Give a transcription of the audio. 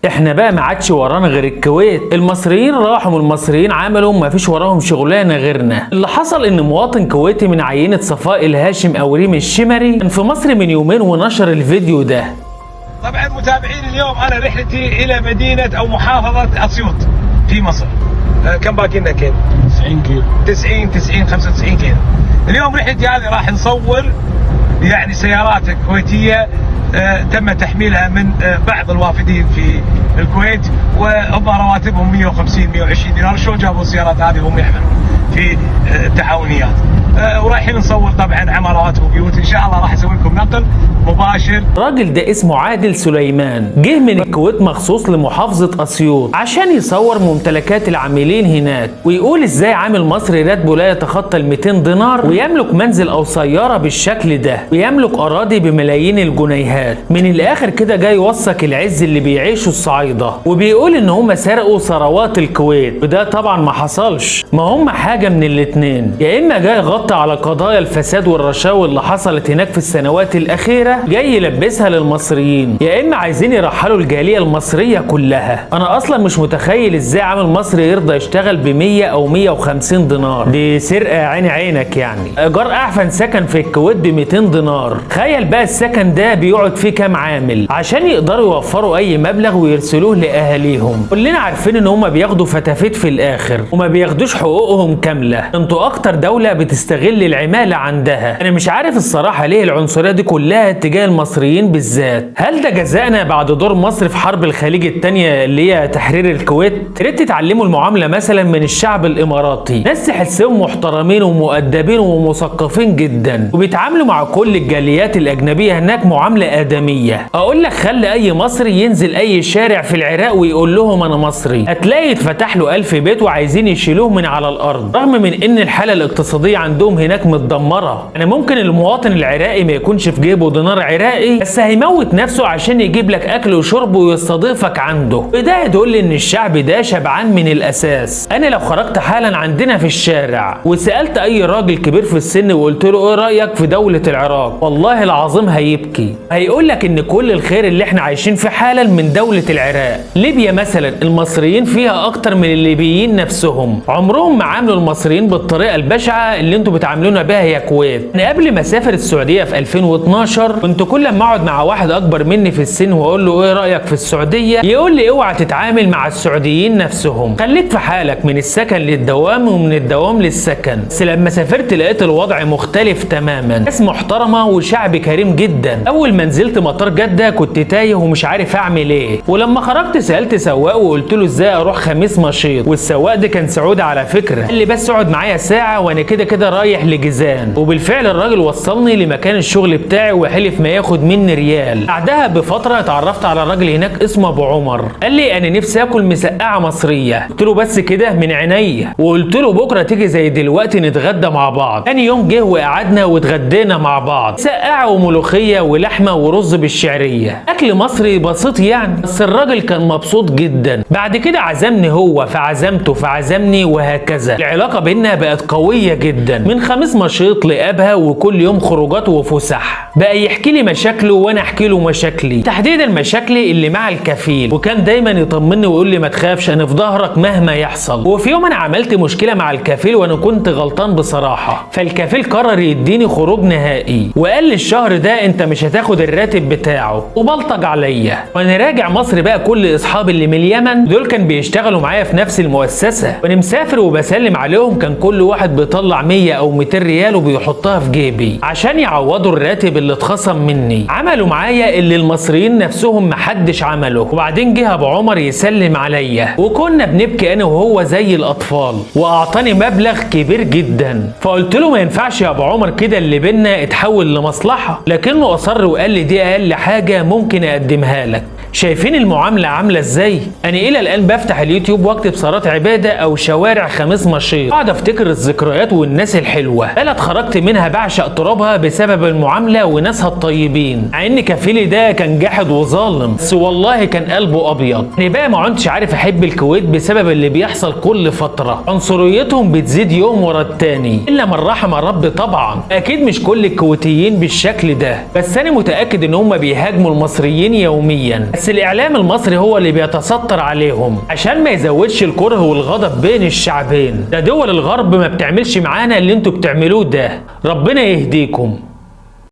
احنا بقى ما عادش ورانا غير الكويت. المصريين راحوا من المصريين عملوا ما فيش وراهم شغلانه غيرنا. اللي حصل ان مواطن كويتي من عينه صفاء الهاشم او ريم الشمري كان في مصر من يومين ونشر الفيديو ده. طبعا متابعين اليوم انا رحلتي الى مدينه او محافظه اسيوط في مصر. كم باقي لنا كيلو؟ 90 كيلو. 90 95 كيلو. اليوم رحلتي هذه راح نصور يعني سيارات كويتيه تم تحميلها من بعض الوافدين في الكويت وهم رواتبهم 150 120 دينار. شلون جابوا السيارات هذه وهم يحملون في التعاونيات؟ ورايحين نصور طبعا عمارات وبيوت. ان شاء الله راح اسوي لكم نقل مباشر. الراجل ده اسمه عادل سليمان، جه من الكويت مخصوص لمحافظة اسيوط عشان يصور ممتلكات العاملين هناك ويقول ازاي عامل مصري راتبه لا يتخطى ال 200 دينار ويملك منزل او سيارة بالشكل ده ويملك اراضي بملايين الجنيهات. من الاخر كده جاي يوثق العز اللي بيعيشه الصعايدة وبيقول ان هم سرقوا ثروات الكويت، وده طبعا ما حصلش. ما هم حاجة من الاتنين، يا اما جاي يغطي على قضايا الفساد والرشاوى اللي حصلت هناك في السنوات الاخيرة جاي يلبسها للمصريين، يا اما عايزين يرحلوا الجاليه المصريه كلها. انا اصلا مش متخيل ازاي عامل مصري يرضى يشتغل ب 100 او 150 دينار، دي سرقه عيني عينك يعني. ايجار اعفن سكن في الكويت ب 200 دينار، تخيل بقى السكن ده بيقعد فيه كام عامل عشان يقدروا يوفروا اي مبلغ ويرسلوه لاهاليهم. كلنا عارفين ان هم بياخدوا فتافيت في الاخر وما بياخدوش حقوقهم كامله. انتوا اكتر دوله بتستغل العماله عندها. انا مش عارف الصراحه ليه العنصريه دي كلها اتجاه المصريين بالذات. هل ده جزاءنا بعد دور مصر في حرب الخليج الثانيه اللي هي تحرير الكويت؟ تريد تتعلموا المعامله مثلا من الشعب الاماراتي، ناس تحسهم محترمين ومؤدبين ومثقفين جدا وبيتعاملوا مع كل الجاليات الاجنبيه هناك معامله ادميه. اقول لك خلي اي مصري ينزل اي شارع في العراق ويقول لهم انا مصري، هتلاقي اتفتح له 1000 بيت وعايزين يشيلوه من على الارض، رغم من ان الحاله الاقتصاديه عندهم هناك متدمره. يعني ممكن المواطن العراقي ما يكونش في جيبه دينار عراقي بس هيموت نفسه عشان يجيب لك اكل وشرب ويستضيفك عنده. وده يدل ان الشعب ده شبعان من الاساس. انا لو خرجت حالا عندنا في الشارع وسالت اي راجل كبير في السن وقلت له ايه رايك في دوله العراق، والله العظيم هيبكي. هيقول لك ان كل الخير اللي احنا عايشين فيه حالا من دوله العراق. ليبيا مثلا المصريين فيها اكتر من الليبيين نفسهم، عمرهم ما عاملوا المصريين بالطريقه البشعه اللي انتوا بتعاملونا بيها يا كويت. انا قبل ما اسافر السعوديه في 2012 كنت كل ما اقعد مع واحد اكبر مني في السن واقول له ايه رايك في السعوديه يقول لي اوعى تتعامل مع السعوديين نفسهم، خليك في حالك من السكن للدوام ومن الدوام للسكن. بس لما سافرت لقيت الوضع مختلف تماما، ناس محترمه وشعب كريم جدا. اول ما نزلت مطار جده كنت تايه ومش عارف اعمل ايه، ولما خرجت سالت سواق وقلت له ازاي اروح خميس مشيط، والسواق ده كان سعودي على فكره، قال لي بس اقعد معايا ساعه وانا كده كده رايح لجيزان. وبالفعل الراجل وصلني لمكان الشغل بتاعي وحلف ما ياخد مني ريال. بعدها بفتره اتعرفت على راجل هناك اسمه ابو عمر، قال لي انا نفسي اكل مسقعه مصريه. قلت له بس كده من عينيا، وقلت له بكره تيجي زي دلوقتي نتغدى مع بعض. ثاني يوم جه وقعدنا واتغدينا مع بعض، مسقعه وملوخيه ولحمه ورز بالشعريه، اكل مصري بسيط يعني، بس الراجل كان مبسوط جدا. بعد كده عزمني هو فعزمته فعزمني وهكذا. العلاقه بينا بقت قويه جدا، من خميس مشيط لابها وكل يوم خروجات وفسح. بقى يحكي لي مشاكله وانا احكي له مشاكلي، تحديدا مشاكلي اللي مع الكفيل، وكان دايما يطمني ويقول لي ما تخافش انا في ظهرك مهما يحصل. وفي يوم انا عملت مشكله مع الكفيل وانا كنت غلطان بصراحه، فالكفيل قرر يديني خروج نهائي وقال لي الشهر ده انت مش هتاخد الراتب بتاعه، وبلطج عليا. وانا راجع مصر بقى كل اصحابي اللي من اليمن دول كان بيشتغلوا معايا في نفس المؤسسه، وانا مسافر وبسلم عليهم كان كل واحد بيطلع 100 او 200 ريال وبيحطها في جيبي عشان يعوضوا الراتب اللي اتخصم مني. عملوا معايا اللي المصريين نفسهم محدش عمله. وبعدين جه ابو عمر يسلم عليا وكنا بنبكي انا وهو زي الاطفال، واعطاني مبلغ كبير جدا. فقلت له ما ينفعش يا ابو عمر كده اللي بينا اتحول لمصلحه، لكنه اصر وقال لي دي اقل حاجه ممكن اقدمها لك. شايفين المعامله عامله ازاي؟ انا الى الان بفتح اليوتيوب واكتب صلاة عباده او شوارع خميس مشيط، اقعد افتكر الذكريات والناس الحلوه. بلد خرجت منها بعشق ترابها بسبب المعامله وناسها الطيبين، مع ان كفيلي ده كان جاحد وظالم بس والله كان قلبه ابيض. انا بقى ما عدتش عارف احب الكويت بسبب اللي بيحصل كل فتره، عنصريتهم بتزيد يوم ورا التاني الا من رحم ربي طبعا. اكيد مش كل الكويتيين بالشكل ده، بس انا متاكد ان هم بيهاجموا المصريين يوميا، بس بس الاعلام المصري هو اللي بيتستر عليهم عشان ما يزودش الكره والغضب بين الشعبين. ده دول الغرب ما بتعملش معانا اللي انتوا بتعملوه ده. ربنا يهديكم.